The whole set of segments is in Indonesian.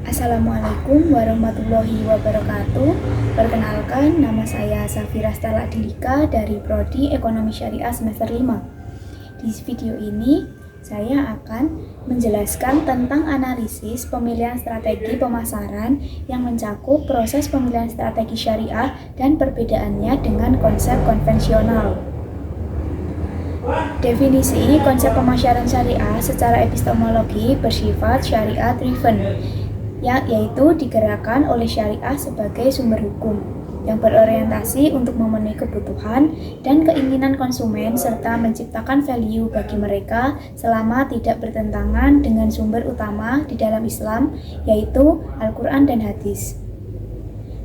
Assalamualaikum warahmatullahi wabarakatuh. Perkenalkan, nama saya Safira Stella Dilika dari Prodi Ekonomi Syariah semester 5. Di video ini, saya akan menjelaskan tentang analisis pemilihan strategi pemasaran yang mencakup proses pemilihan strategi syariah dan perbedaannya dengan konsep konvensional. Definisi konsep pemasaran syariah secara epistemologi bersifat syariah driven, yaitu digerakkan oleh syariah sebagai sumber hukum yang berorientasi untuk memenuhi kebutuhan dan keinginan konsumen serta menciptakan value bagi mereka selama tidak bertentangan dengan sumber utama di dalam Islam, yaitu Al-Quran dan Hadis.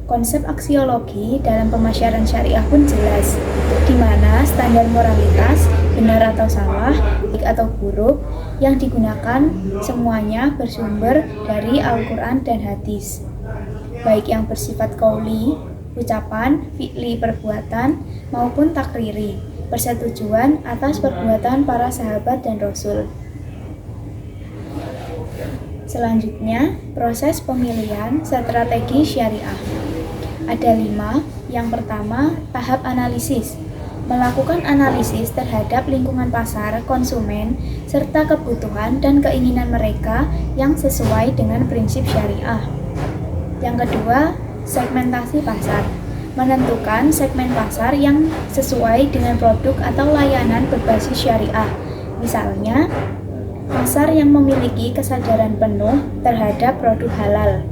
Konsep aksiologi dalam pemasaran syariah pun jelas, di mana standar moralitas, benar atau salah, baik atau buruk, yang digunakan semuanya bersumber dari Al-Quran dan Hadis, baik yang bersifat qauli, ucapan, fi'li, perbuatan, maupun takriri, persetujuan atas perbuatan para sahabat dan Rasul. Selanjutnya, proses pemilihan strategi syariah. Ada 5. Yang pertama, tahap analisis. Melakukan analisis terhadap lingkungan pasar, konsumen, serta kebutuhan dan keinginan mereka yang sesuai dengan prinsip syariah. Yang kedua, segmentasi pasar. Menentukan segmen pasar yang sesuai dengan produk atau layanan berbasis syariah. Misalnya, pasar yang memiliki kesadaran penuh terhadap produk halal.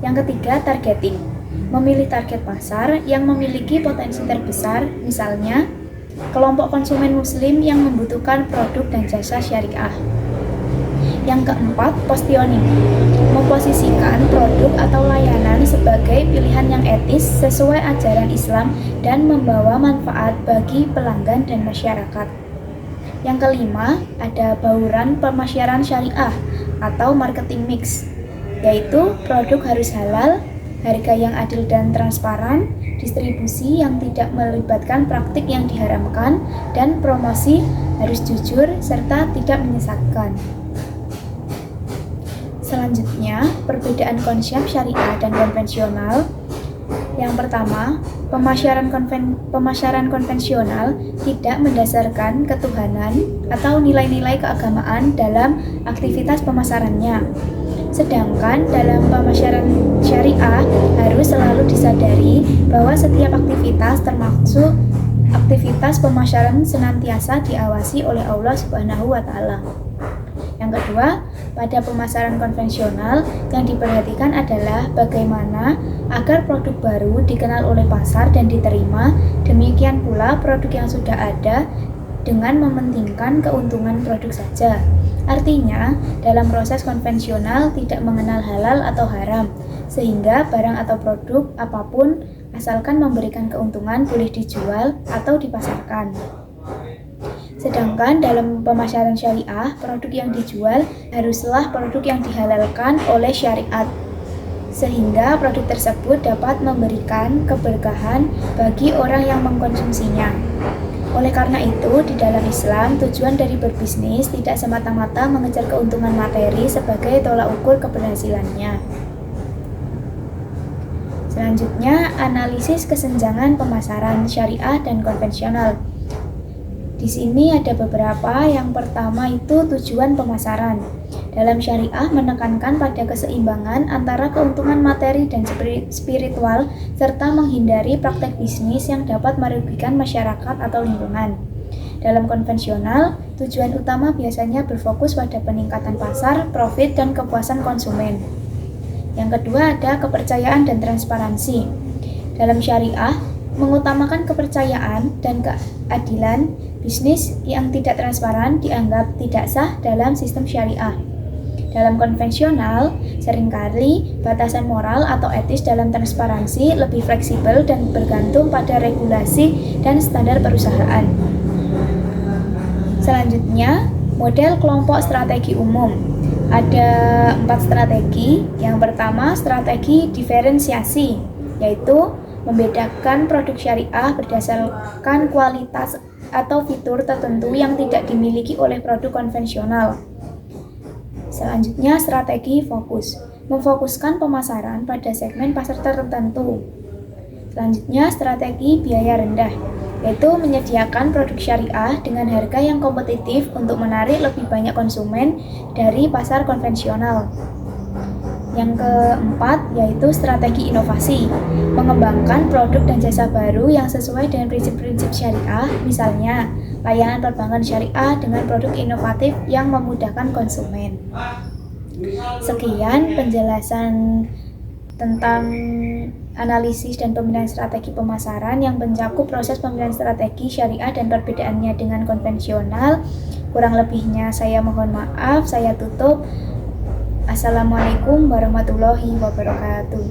Yang ketiga, targeting. Memilih target pasar yang memiliki potensi terbesar, misalnya kelompok konsumen muslim yang membutuhkan produk dan jasa syariah. Yang keempat, positioning. Memposisikan produk atau layanan sebagai pilihan yang etis sesuai ajaran Islam dan membawa manfaat bagi pelanggan dan masyarakat. Yang kelima, ada bauran pemasaran syariah atau marketing mix, yaitu produk harus halal, harga yang adil dan transparan, distribusi yang tidak melibatkan praktik yang diharamkan, dan promosi harus jujur serta tidak menyesatkan. Selanjutnya, perbedaan konsep syariah dan konvensional. Yang pertama, pemasaran konvensional tidak mendasarkan ketuhanan atau nilai-nilai keagamaan dalam aktivitas pemasarannya. Sedangkan dalam pemasaran syariah harus selalu disadari bahwa setiap aktivitas termasuk aktivitas pemasaran senantiasa diawasi oleh Allah Subhanahu wa Ta'ala. Yang kedua, pada pemasaran konvensional yang diperhatikan adalah bagaimana agar produk baru dikenal oleh pasar dan diterima, demikian pula produk yang sudah ada dengan mementingkan keuntungan produk saja. Artinya, dalam proses konvensional tidak mengenal halal atau haram, sehingga barang atau produk apapun asalkan memberikan keuntungan boleh dijual atau dipasarkan. Sedangkan dalam pemasaran syariah, produk yang dijual haruslah produk yang dihalalkan oleh syariat, sehingga produk tersebut dapat memberikan keberkahan bagi orang yang mengkonsumsinya. Oleh karena itu, di dalam Islam, tujuan dari berbisnis tidak semata-mata mengejar keuntungan materi sebagai tolak ukur keberhasilannya. Selanjutnya, analisis kesenjangan pemasaran syariah dan konvensional. Di sini ada beberapa. Yang pertama itu tujuan pemasaran. Dalam syariah menekankan pada keseimbangan antara keuntungan materi dan spiritual serta menghindari praktek bisnis yang dapat merugikan masyarakat atau lingkungan. Dalam konvensional, tujuan utama biasanya berfokus pada peningkatan pasar, profit, dan kepuasan konsumen. Yang kedua ada kepercayaan dan transparansi. Dalam syariah, mengutamakan kepercayaan dan keadilan. Bisnis yang tidak transparan dianggap tidak sah dalam sistem syariah. Dalam konvensional, seringkali batasan moral atau etis dalam transparansi lebih fleksibel dan bergantung pada regulasi dan standar perusahaan. Selanjutnya, model kelompok strategi umum. Ada 4 strategi. Yang pertama, strategi diferensiasi, yaitu membedakan produk syariah berdasarkan kualitas atau fitur tertentu yang tidak dimiliki oleh produk konvensional. Selanjutnya, strategi fokus. memfokuskan pemasaran pada segmen pasar tertentu. Selanjutnya, strategi biaya rendah, yaitu menyediakan produk syariah dengan harga yang kompetitif untuk menarik lebih banyak konsumen dari pasar konvensional. Yang keempat, yaitu strategi inovasi, mengembangkan produk dan jasa baru yang sesuai dengan prinsip-prinsip syariah, misalnya layanan perbankan syariah dengan produk inovatif yang memudahkan konsumen. Sekian penjelasan tentang analisis dan pemilihan strategi pemasaran yang mencakup proses pemilihan strategi syariah dan perbedaannya dengan konvensional. Kurang lebihnya saya mohon maaf, saya tutup. Assalamualaikum warahmatullahi wabarakatuh.